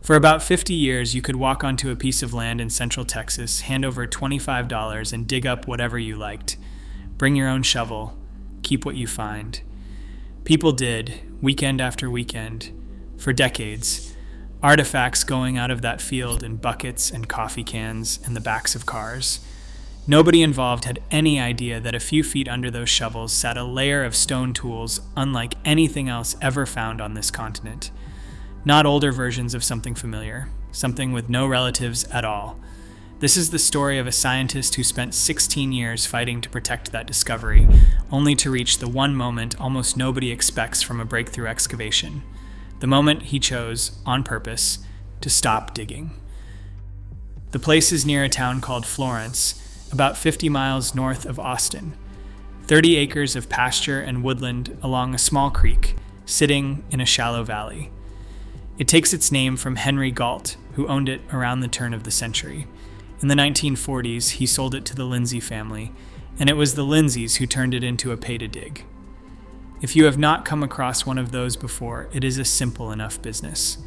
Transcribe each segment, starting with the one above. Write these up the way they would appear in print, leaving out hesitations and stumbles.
For about 50 years, you could walk onto a piece of land in central Texas, hand over $25, and dig up whatever you liked. Bring your own shovel. Keep what you find. People did, weekend after weekend, for decades. Artifacts going out of that field in buckets and coffee cans and the backs of cars. Nobody involved had any idea that a few feet under those shovels sat a layer of stone tools unlike anything else ever found on this continent. Not older versions of something familiar, something with no relatives at all. This is the story of a scientist who spent 16 years fighting to protect that discovery, only to reach the one moment almost nobody expects from a breakthrough excavation. The moment he chose, on purpose, to stop digging. The place is near a town called Florence, about 50 miles north of Austin. 30 acres of pasture and woodland along a small creek, sitting in a shallow valley. It takes its name from Henry Gault, who owned it around the turn of the century. In the 1940s, he sold it to the Lindsay family, and it was the Lindsays who turned it into a pay-to-dig. If you have not come across one of those before, it is a simple enough business.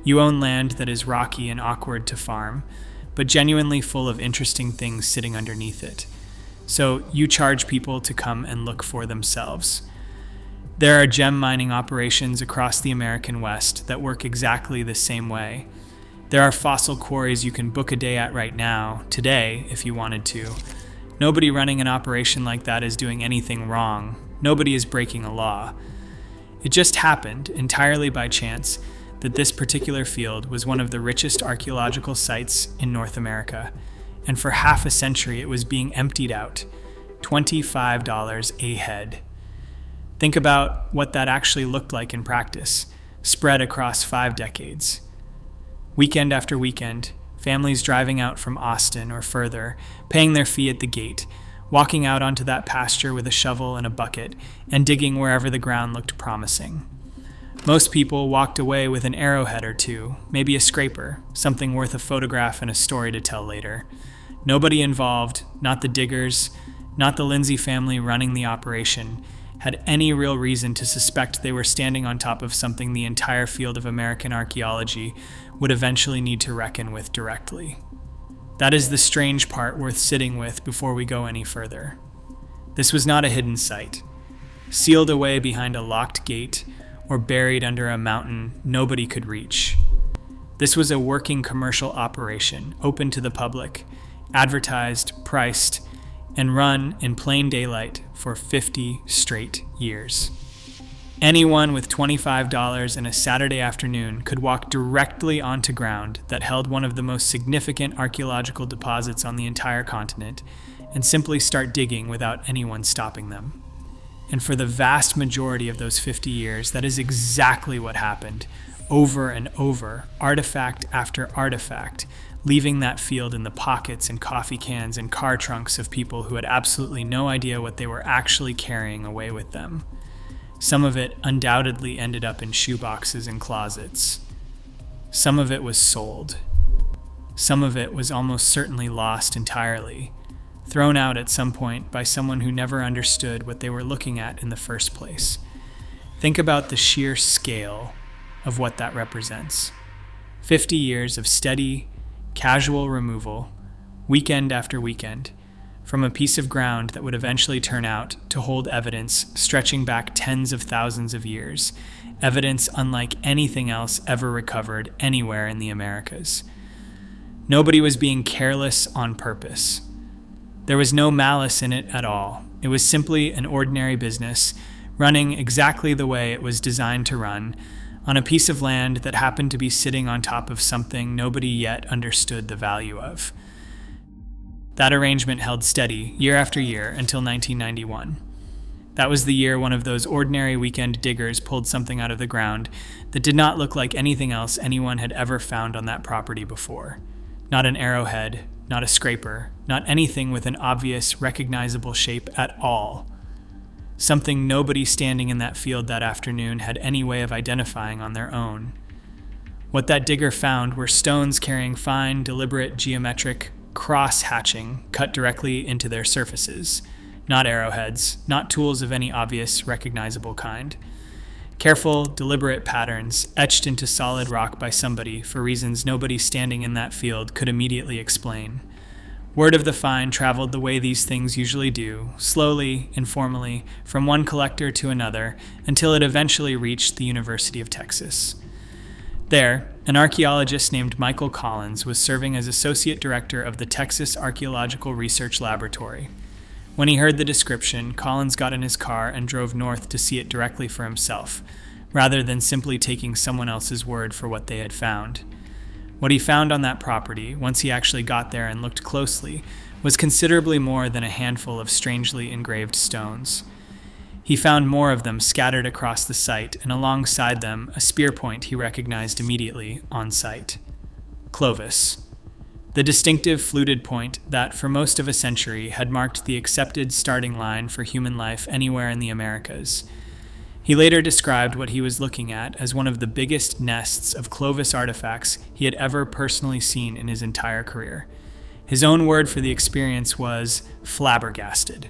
You own land that is rocky and awkward to farm, but genuinely full of interesting things sitting underneath it. So you charge people to come and look for themselves. There are gem mining operations across the American West that work exactly the same way. There are fossil quarries you can book a day at right now, today, if you wanted to. Nobody running an operation like that is doing anything wrong. Nobody is breaking a law. It just happened, entirely by chance, that this particular field was one of the richest archaeological sites in North America, and for half a century it was being emptied out. $25 a head. Think about what that actually looked like in practice, spread across 5 decades. Weekend after weekend, families driving out from Austin or further, paying their fee at the gate, walking out onto that pasture with a shovel and a bucket, and digging wherever the ground looked promising. Most people walked away with an arrowhead or two, maybe a scraper, something worth a photograph and a story to tell later. Nobody involved, not the diggers, not the Lindsay family running the operation, had any real reason to suspect they were standing on top of something the entire field of American archaeology would eventually need to reckon with directly. That is the strange part worth sitting with before we go any further. This was not a hidden site, sealed away behind a locked gate or buried under a mountain nobody could reach. This was a working commercial operation, open to the public, advertised, priced, and run in plain daylight for 50 straight years. Anyone with $25 and a Saturday afternoon could walk directly onto ground that held one of the most significant archaeological deposits on the entire continent and simply start digging without anyone stopping them. And for the vast majority of those 50 years, that is exactly what happened, over and over, artifact after artifact, leaving that field in the pockets and coffee cans and car trunks of people who had absolutely no idea what they were actually carrying away with them. Some of it undoubtedly ended up in shoeboxes and closets. Some of it was sold. Some of it was almost certainly lost entirely, thrown out at some point by someone who never understood what they were looking at in the first place. Think about the sheer scale of what that represents. 50 years of steady, casual removal, weekend after weekend, from a piece of ground that would eventually turn out to hold evidence stretching back tens of thousands of years, evidence unlike anything else ever recovered anywhere in the Americas. Nobody was being careless on purpose. There was no malice in it at all. It was simply an ordinary business, running exactly the way it was designed to run, on a piece of land that happened to be sitting on top of something nobody yet understood the value of. That arrangement held steady year after year until 1991. That was the year one of those ordinary weekend diggers pulled something out of the ground that did not look like anything else anyone had ever found on that property before. Not an arrowhead, not a scraper, not anything with an obvious, recognizable shape at all. Something nobody standing in that field that afternoon had any way of identifying on their own. What that digger found were stones carrying fine, deliberate, geometric cross-hatching cut directly into their surfaces, not arrowheads, not tools of any obvious, recognizable kind. Careful, deliberate patterns etched into solid rock by somebody for reasons nobody standing in that field could immediately explain. Word of the find traveled the way these things usually do, slowly, informally, from one collector to another, until it eventually reached the University of Texas. There, an archaeologist named Michael Collins was serving as associate director of the Texas Archaeological Research Laboratory. When he heard the description, Collins got in his car and drove north to see it directly for himself, rather than simply taking someone else's word for what they had found. What he found on that property, once he actually got there and looked closely, was considerably more than a handful of strangely engraved stones. He found more of them scattered across the site, and alongside them, a spear point he recognized immediately on site. Clovis. The distinctive fluted point that, for most of a century, had marked the accepted starting line for human life anywhere in the Americas. He later described what he was looking at as one of the biggest nests of Clovis artifacts he had ever personally seen in his entire career. His own word for the experience was flabbergasted.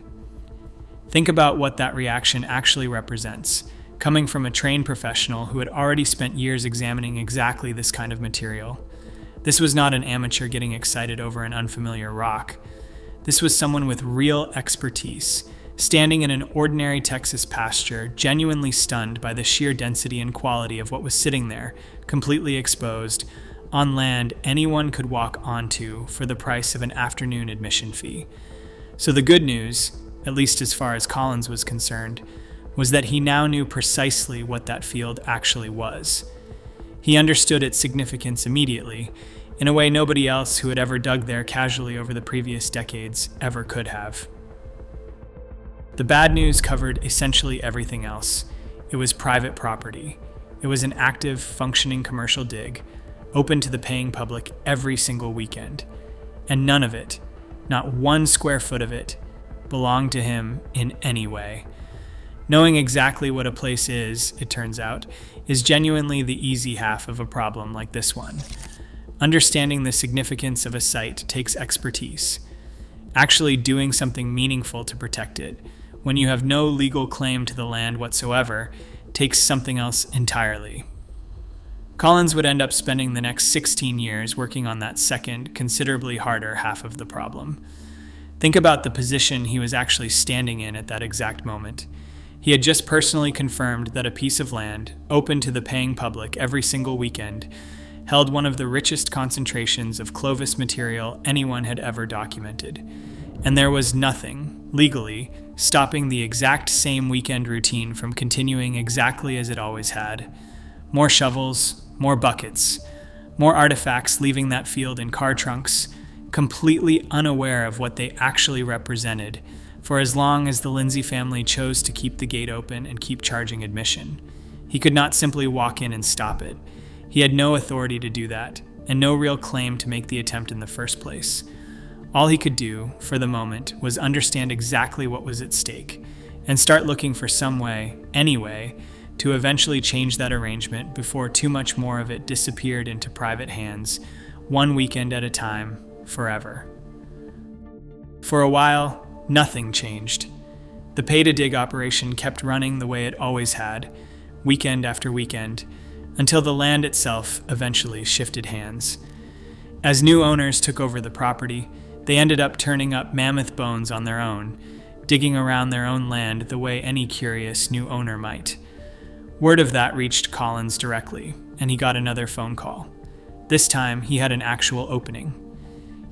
Think about what that reaction actually represents, coming from a trained professional who had already spent years examining exactly this kind of material. This was not an amateur getting excited over an unfamiliar rock. This was someone with real expertise, standing in an ordinary Texas pasture, genuinely stunned by the sheer density and quality of what was sitting there, completely exposed, on land anyone could walk onto for the price of an afternoon admission fee. So the good news, at least as far as Collins was concerned, was that he now knew precisely what that field actually was. He understood its significance immediately, in a way nobody else who had ever dug there casually over the previous decades ever could have. The bad news covered essentially everything else. It was private property. It was an active, functioning commercial dig, open to the paying public every single weekend. And none of it, not 1 square foot of it, belonged to him in any way. Knowing exactly what a place is, it turns out, is genuinely the easy half of a problem like this one. Understanding the significance of a site takes expertise. Actually doing something meaningful to protect it, when you have no legal claim to the land whatsoever, takes something else entirely. Collins would end up spending the next 16 years working on that second, considerably harder half of the problem. Think about the position he was actually standing in at that exact moment. He had just personally confirmed that a piece of land, open to the paying public every single weekend, held one of the richest concentrations of Clovis material anyone had ever documented. And there was nothing, legally, stopping the exact same weekend routine from continuing exactly as it always had. More shovels, more buckets, more artifacts leaving that field in car trunks, completely unaware of what they actually represented, for as long as the Lindsay family chose to keep the gate open and keep charging admission. He could not simply walk in and stop it. He had no authority to do that, and no real claim to make the attempt in the first place. All he could do, for the moment, was understand exactly what was at stake, and start looking for some way, any way, to eventually change that arrangement before too much more of it disappeared into private hands, one weekend at a time, forever. For a while, nothing changed. The pay-to-dig operation kept running the way it always had, weekend after weekend, until the land itself eventually shifted hands. As new owners took over the property, they ended up turning up mammoth bones on their own, digging around their own land the way any curious new owner might. Word of that reached Collins directly, and he got another phone call. This time, he had an actual opening.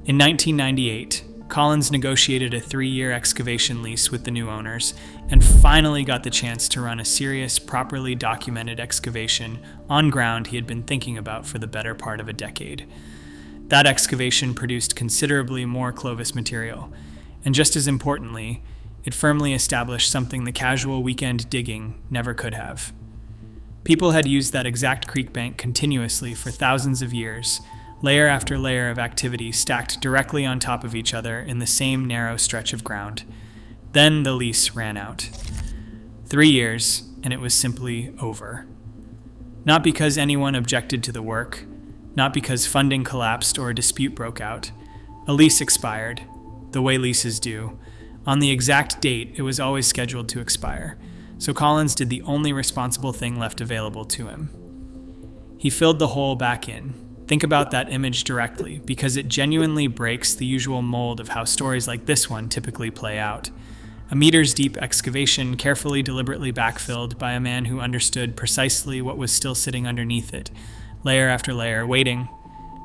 In 1998, Collins negotiated a 3-year excavation lease with the new owners and finally got the chance to run a serious, properly documented excavation on ground he had been thinking about for the better part of a decade. That excavation produced considerably more Clovis material, and just as importantly, it firmly established something the casual weekend digging never could have. People had used that exact creek bank continuously for thousands of years, layer after layer of activity stacked directly on top of each other in the same narrow stretch of ground. Then the lease ran out. 3 years, and it was simply over. Not because anyone objected to the work, not because funding collapsed or a dispute broke out. A lease expired, the way leases do, on the exact date it was always scheduled to expire. so Collins did the only responsible thing left available to him. He filled the hole back in. Think about that image directly, because it genuinely breaks the usual mold of how stories like this one typically play out. A meters-deep excavation carefully, deliberately backfilled by a man who understood precisely what was still sitting underneath it, layer after layer, waiting,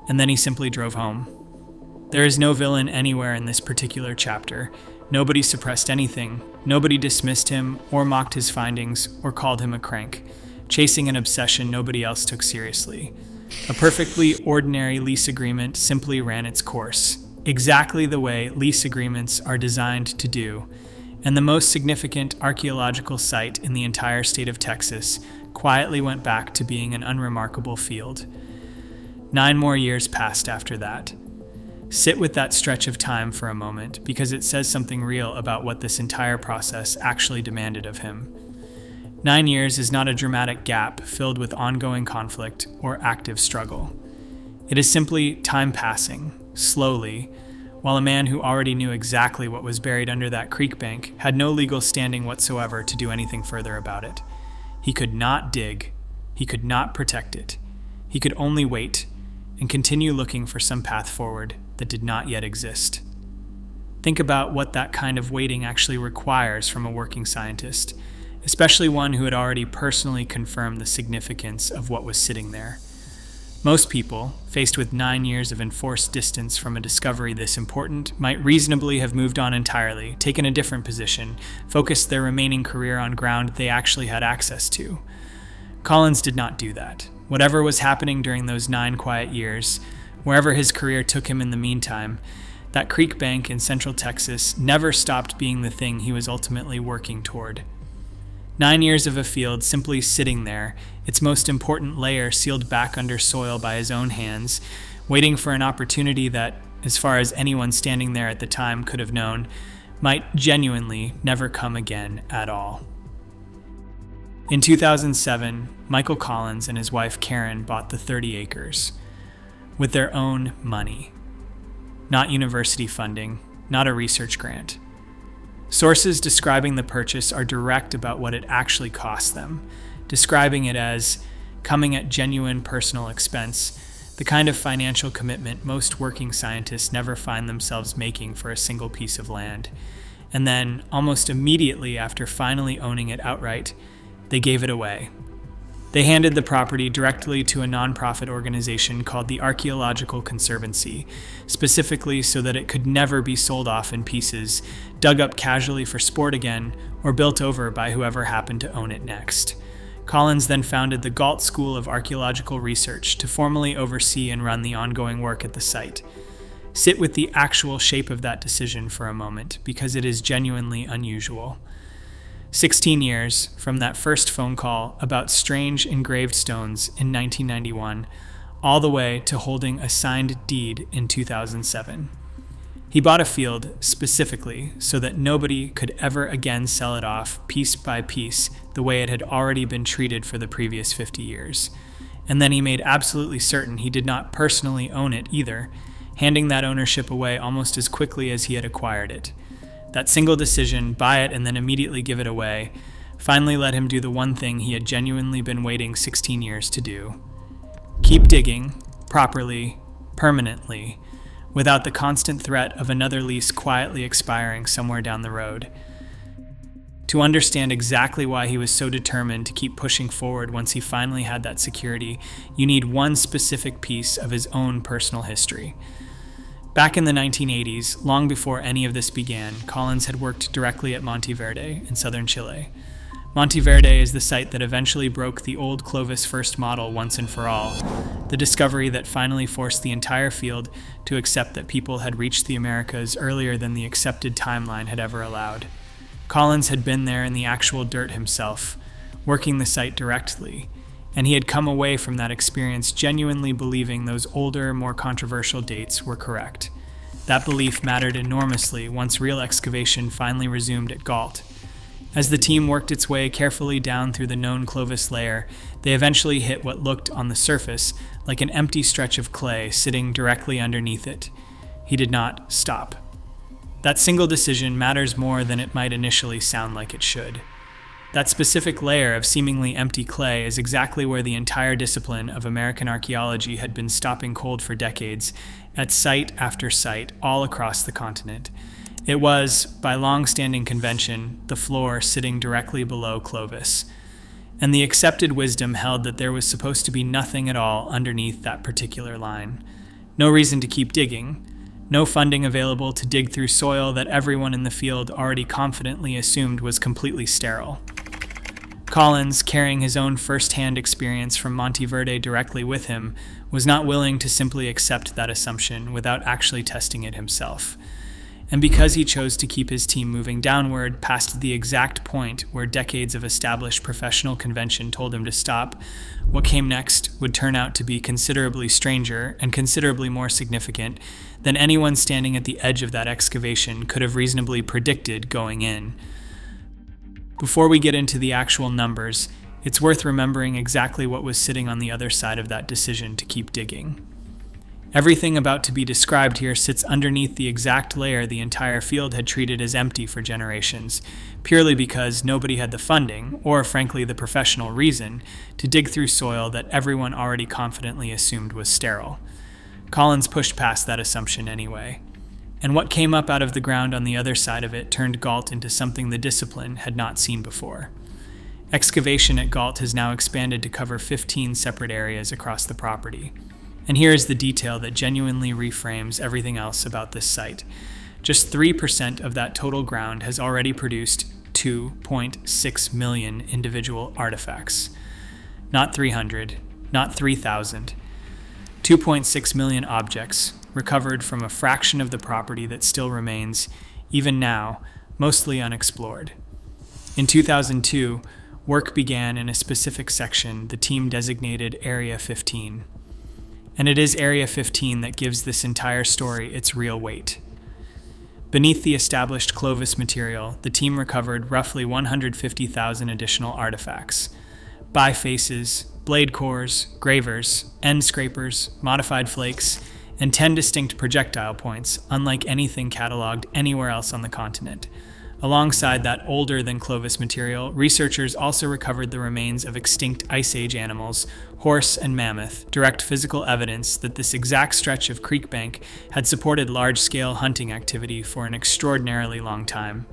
and then he simply drove home. There is no villain anywhere in this particular chapter. Nobody suppressed anything. Nobody dismissed him, or mocked his findings, or called him a crank, chasing an obsession nobody else took seriously. A perfectly ordinary lease agreement simply ran its course, exactly the way lease agreements are designed to do, and the most significant archaeological site in the entire state of Texas quietly went back to being an unremarkable field. 9 more years passed after that. Sit with that stretch of time for a moment, because it says something real about what this entire process actually demanded of him. 9 years is not a dramatic gap filled with ongoing conflict or active struggle. It is simply time passing, slowly, while a man who already knew exactly what was buried under that creek bank had no legal standing whatsoever to do anything further about it. He could not dig. He could not protect it. He could only wait and continue looking for some path forward that did not yet exist. Think about what that kind of waiting actually requires from a working scientist, especially one who had already personally confirmed the significance of what was sitting there. Most people, faced with 9 years of enforced distance from a discovery this important, might reasonably have moved on entirely, taken a different position, focused their remaining career on ground they actually had access to. Collins did not do that. Whatever was happening during those 9 quiet years, wherever his career took him in the meantime, that creek bank in central Texas never stopped being the thing he was ultimately working toward. 9 years of a field simply sitting there, its most important layer sealed back under soil by his own hands, waiting for an opportunity that, as far as anyone standing there at the time could have known, might genuinely never come again at all. In 2007, Michael Collins and his wife Karen bought the 30 acres with their own money. Not university funding, not a research grant. Sources describing the purchase are direct about what it actually cost them, describing it as coming at genuine personal expense, the kind of financial commitment most working scientists never find themselves making for a single piece of land. And then, almost immediately after finally owning it outright, they gave it away. They handed the property directly to a nonprofit organization called the Archaeological Conservancy, specifically so that it could never be sold off in pieces, dug up casually for sport again, or built over by whoever happened to own it next. Collins then founded the Gault School of Archaeological Research to formally oversee and run the ongoing work at the site. Sit with the actual shape of that decision for a moment, because it is genuinely unusual. 16 years from that first phone call about strange engraved stones in 1991, all the way to holding a signed deed in 2007. He bought a field specifically so that nobody could ever again sell it off piece by piece the way it had already been treated for the previous 50 years. And then he made absolutely certain he did not personally own it either, handing that ownership away almost as quickly as he had acquired it. That single decision, buy it and then immediately give it away, finally let him do the one thing he had genuinely been waiting 16 years to do. Keep digging, properly, permanently, without the constant threat of another lease quietly expiring somewhere down the road. To understand exactly why he was so determined to keep pushing forward once he finally had that security, you need one specific piece of his own personal history. Back in the 1980s, long before any of this began, Collins had worked directly at Monteverde in southern Chile. Monteverde is the site that eventually broke the old Clovis first model once and for all, the discovery that finally forced the entire field to accept that people had reached the Americas earlier than the accepted timeline had ever allowed. Collins had been there in the actual dirt himself, working the site directly, and he had come away from that experience genuinely believing those older, more controversial dates were correct. That belief mattered enormously once real excavation finally resumed at Gault. As the team worked its way carefully down through the known Clovis layer, they eventually hit what looked on the surface like an empty stretch of clay sitting directly underneath it. He did not stop. That single decision matters more than it might initially sound like it should. That specific layer of seemingly empty clay is exactly where the entire discipline of American archaeology had been stopping cold for decades, at site after site, all across the continent. It was, by long-standing convention, the floor sitting directly below Clovis. And the accepted wisdom held that there was supposed to be nothing at all underneath that particular line. No reason to keep digging. No funding available to dig through soil that everyone in the field already confidently assumed was completely sterile. Collins, carrying his own first-hand experience from Monteverde directly with him, was not willing to simply accept that assumption without actually testing it himself. And because he chose to keep his team moving downward past the exact point where decades of established professional convention told him to stop, what came next would turn out to be considerably stranger and considerably more significant than anyone standing at the edge of that excavation could have reasonably predicted going in. Before we get into the actual numbers, it's worth remembering exactly what was sitting on the other side of that decision to keep digging. Everything about to be described here sits underneath the exact layer the entire field had treated as empty for generations, purely because nobody had the funding, or frankly the professional reason, to dig through soil that everyone already confidently assumed was sterile. Collins pushed past that assumption anyway. And what came up out of the ground on the other side of it turned Gault into something the discipline had not seen before. Excavation at Gault has now expanded to cover 15 separate areas across the property. And here is the detail that genuinely reframes everything else about this site. Just 3% of that total ground has already produced 2.6 million individual artifacts. Not 300, not 3,000. 2.6 million objects recovered from a fraction of the property that still remains, even now, mostly unexplored. In 2002, work began in a specific section the team designated Area 15. And it is Area 15 that gives this entire story its real weight. Beneath the established Clovis material, the team recovered roughly 150,000 additional artifacts. Bifaces, blade cores, gravers, end scrapers, modified flakes, and 10 distinct projectile points, unlike anything cataloged anywhere else on the continent. Alongside that older than Clovis material, researchers also recovered the remains of extinct Ice Age animals, horse and mammoth, direct physical evidence that this exact stretch of creek bank had supported large-scale hunting activity for an extraordinarily long time.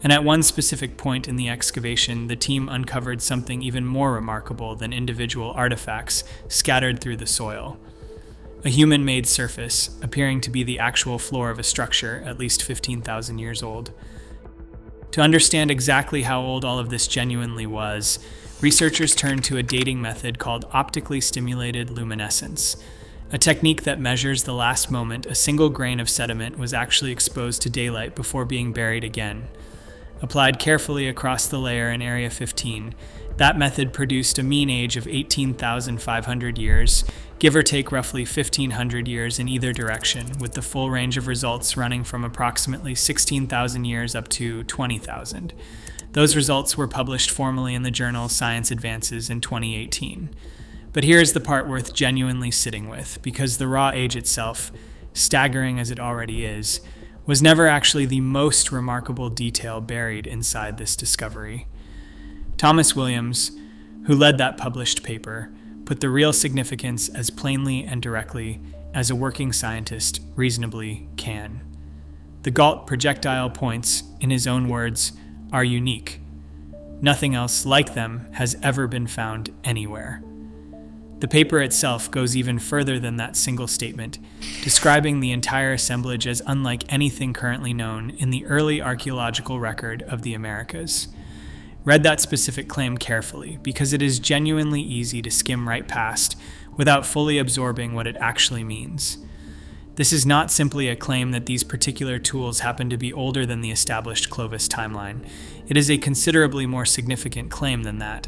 And at one specific point in the excavation, the team uncovered something even more remarkable than individual artifacts scattered through the soil. A human-made surface, appearing to be the actual floor of a structure at least 15,000 years old. To understand exactly how old all of this genuinely was, researchers turned to a dating method called optically stimulated luminescence, a technique that measures the last moment a single grain of sediment was actually exposed to daylight before being buried again. Applied carefully across the layer in Area 15, that method produced a mean age of 18,500 years, give or take roughly 1,500 years in either direction, with the full range of results running from approximately 16,000 years up to 20,000. Those results were published formally in the journal Science Advances in 2018. But here's the part worth genuinely sitting with, because the raw age itself, staggering as it already is, was never actually the most remarkable detail buried inside this discovery. Thomas Williams, who led that published paper, put the real significance as plainly and directly as a working scientist reasonably can. The Gault projectile points, in his own words, are unique. Nothing else like them has ever been found anywhere. The paper itself goes even further than that single statement, describing the entire assemblage as unlike anything currently known in the early archaeological record of the Americas. Read that specific claim carefully, because it is genuinely easy to skim right past without fully absorbing what it actually means. This is not simply a claim that these particular tools happen to be older than the established Clovis timeline. It is a considerably more significant claim than that.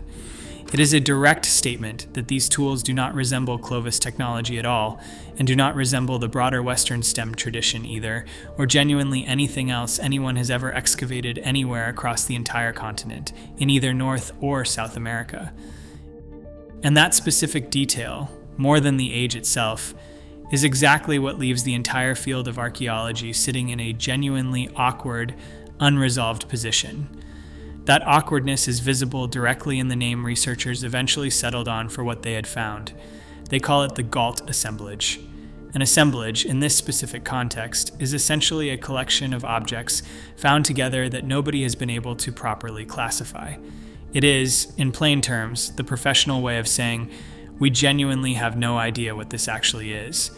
It is a direct statement that these tools do not resemble Clovis technology at all, and do not resemble the broader Western STEM tradition either, or genuinely anything else anyone has ever excavated anywhere across the entire continent, in either North or South America. And that specific detail, more than the age itself, is exactly what leaves the entire field of archaeology sitting in a genuinely awkward, unresolved position. That awkwardness is visible directly in the name researchers eventually settled on for what they had found. They call it the Gault assemblage. An assemblage, in this specific context, is essentially a collection of objects found together that nobody has been able to properly classify. It is, in plain terms, the professional way of saying, we genuinely have no idea what this actually is.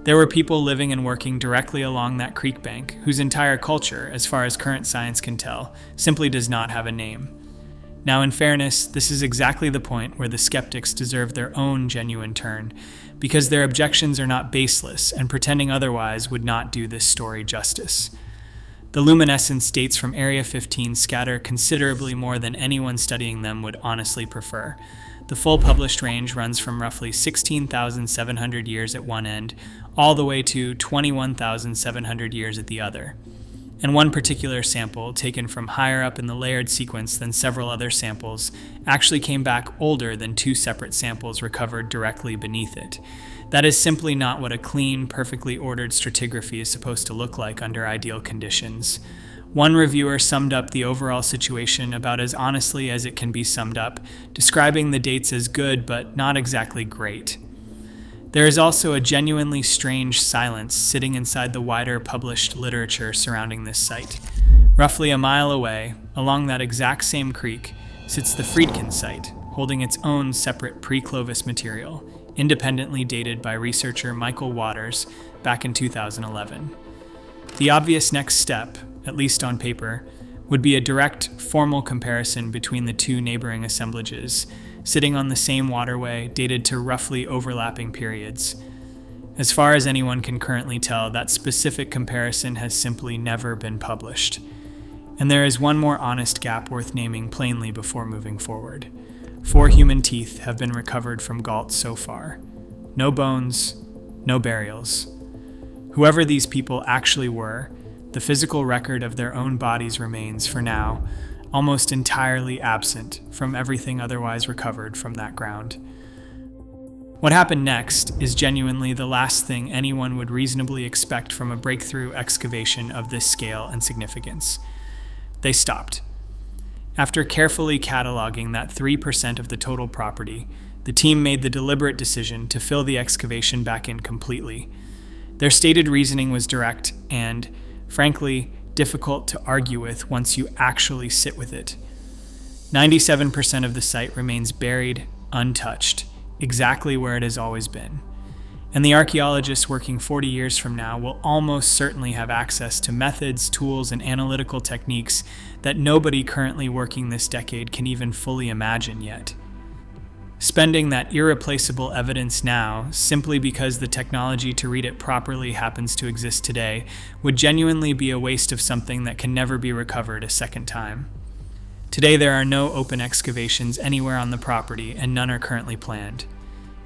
There were people living and working directly along that creek bank, whose entire culture, as far as current science can tell, simply does not have a name. Now, in fairness, this is exactly the point where the skeptics deserve their own genuine turn, because their objections are not baseless, and pretending otherwise would not do this story justice. The luminescence dates from Area 15 scatter considerably more than anyone studying them would honestly prefer. The full published range runs from roughly 16,700 years at one end, all the way to 21,700 years at the other. And one particular sample, taken from higher up in the layered sequence than several other samples, actually came back older than two separate samples recovered directly beneath it. That is simply not what a clean, perfectly ordered stratigraphy is supposed to look like under ideal conditions. One reviewer summed up the overall situation about as honestly as it can be summed up, describing the dates as good but not exactly great. There is also a genuinely strange silence sitting inside the wider published literature surrounding this site. Roughly a mile away, along that exact same creek, sits the Friedkin site, holding its own separate pre-Clovis material, independently dated by researcher Michael Waters back in 2011. The obvious next step, at least on paper, would be a direct, formal comparison between the two neighboring assemblages, sitting on the same waterway, dated to roughly overlapping periods. As far as anyone can currently tell, that specific comparison has simply never been published. And there is one more honest gap worth naming plainly before moving forward. 4 human teeth have been recovered from Gault so far. No bones, no burials. Whoever these people actually were, the physical record of their own bodies remains, for now, almost entirely absent from everything otherwise recovered from that ground. What happened next is genuinely the last thing anyone would reasonably expect from a breakthrough excavation of this scale and significance. They stopped. After carefully cataloging that 3% of the total property, the team made the deliberate decision to fill the excavation back in completely. Their stated reasoning was direct and, frankly, difficult to argue with once you actually sit with it. 97% of the site remains buried, untouched, exactly where it has always been. And the archaeologists working 40 years from now will almost certainly have access to methods, tools, and analytical techniques that nobody currently working this decade can even fully imagine yet. Spending that irreplaceable evidence now, simply because the technology to read it properly happens to exist today, would genuinely be a waste of something that can never be recovered a second time. Today there are no open excavations anywhere on the property, and none are currently planned.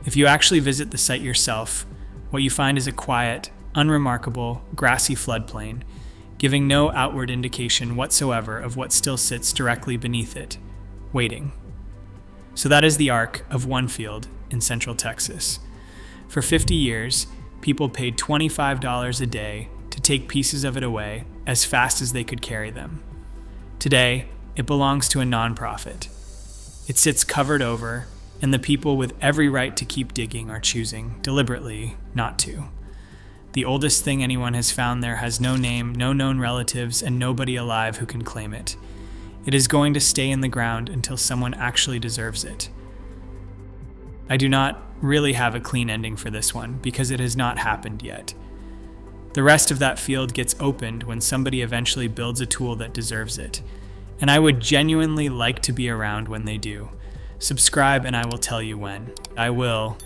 If you actually visit the site yourself, what you find is a quiet, unremarkable, grassy floodplain, giving no outward indication whatsoever of what still sits directly beneath it, waiting. So that is the arc of one field in Central Texas. For 50 years, people paid $25 a day to take pieces of it away as fast as they could carry them. Today, it belongs to a nonprofit. It sits covered over, and the people with every right to keep digging are choosing, deliberately, not to. The oldest thing anyone has found there has no name, no known relatives, and nobody alive who can claim it. It is going to stay in the ground until someone actually deserves it. I do not really have a clean ending for this one, because it has not happened yet. The rest of that field gets opened when somebody eventually builds a tool that deserves it, and I would genuinely like to be around when they do. Subscribe and I will tell you when. I will.